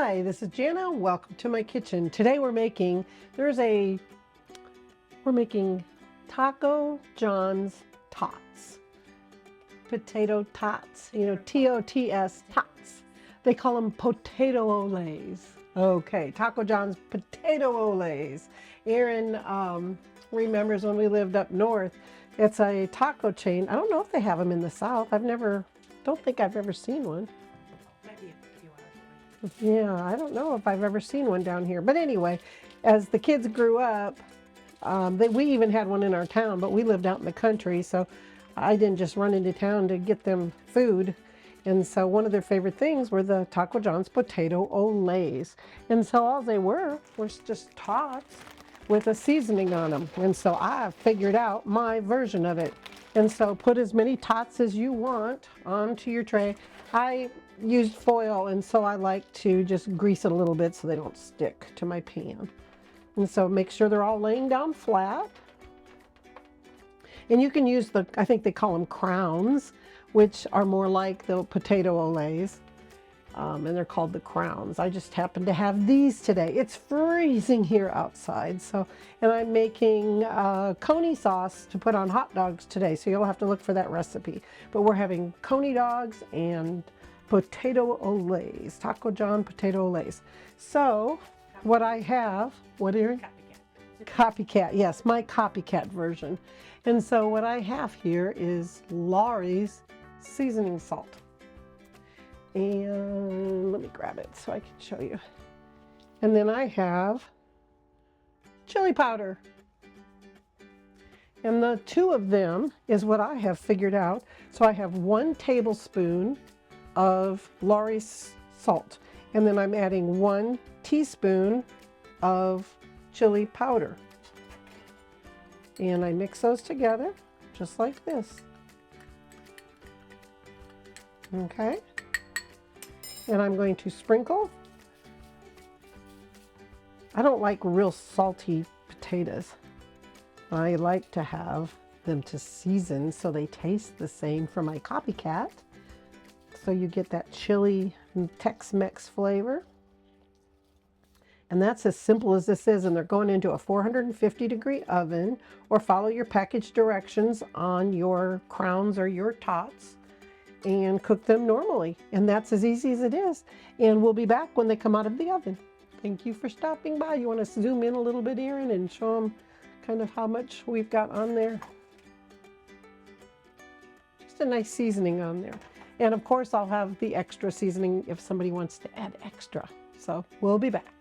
Hi, this is Jana. Welcome to my kitchen. Today we're making Taco John's Tots. Potato Tots, T-O-T-S, Tots. They call them Potato Oles. Okay, Taco John's Potato Oles. Aaron remembers when we lived up north. It's a taco chain. I don't know if they have them in the South. Don't think I've ever seen one. Maybe a few hours away. Yeah, I don't know if I've ever seen one down here. But anyway, as the kids grew up, we even had one in our town, but we lived out in the country, so I didn't just run into town to get them food. And so one of their favorite things were the Taco John's Potato Oles. And so all they were just tots with a seasoning on them. And so I figured out my version of it. And so put as many tots as you want onto your tray. I used foil, and so I like to just grease it a little bit so they don't stick to my pan. And so make sure they're all laying down flat. And you can use I think they call them crowns, which are more like the potato oles. And they're called the crowns. I just happen to have these today. It's freezing here outside, and I'm making coney sauce to put on hot dogs today, so you'll have to look for that recipe. But we're having coney dogs and potato oles, Taco John potato oles. So what I have, what Erin? Copycat, yes, my copycat version. And so what I have here is Lawry's seasoning salt. And let me grab it so I can show you. And then I have chili powder. And the two of them is what I have figured out. So I have 1 tablespoon of Lawry's salt. And then I'm adding 1 teaspoon of chili powder. And I mix those together just like this. Okay. And I'm going to sprinkle. I don't like real salty potatoes. I like to have them to season so they taste the same for my copycat. So you get that chili Tex-Mex flavor. And that's as simple as this is, and they're going into a 450-degree oven, or follow your package directions on your crowns or your tots and cook them normally. And that's as easy as it is. And we'll be back when they come out of the oven. Thank you for stopping by. You want to zoom in a little bit, Erin, and show them kind of how much we've got on there? Just a nice seasoning on there. And of course, I'll have the extra seasoning if somebody wants to add extra. So we'll be back.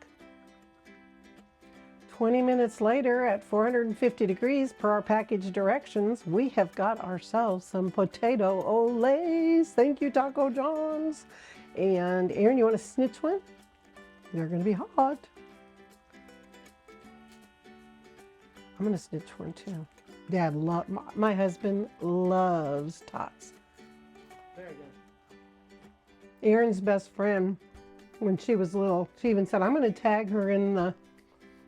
20 minutes later at 450 degrees per our package directions, we have got ourselves some potato oles. Thank you, Taco John's. And Erin, you want to snitch one? They're going to be hot. I'm going to snitch one too. Dad, my husband loves tots. Very good. Erin's best friend, when she was little, she even said, I'm going to tag her in the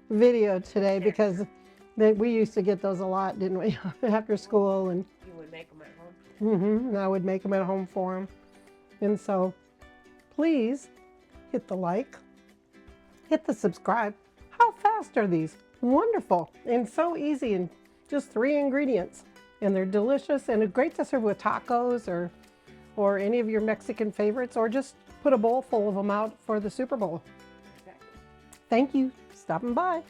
video today because we used to get those a lot, didn't we? After school. And you would make them at home? And I would make them at home for him. And so please hit the like, hit the subscribe. How fast are these? Wonderful and so easy, and just 3 ingredients, and they're delicious and great to serve with tacos or any of your Mexican favorites, or just put a bowl full of them out for the Super Bowl. Exactly. Thank you. Stopping by.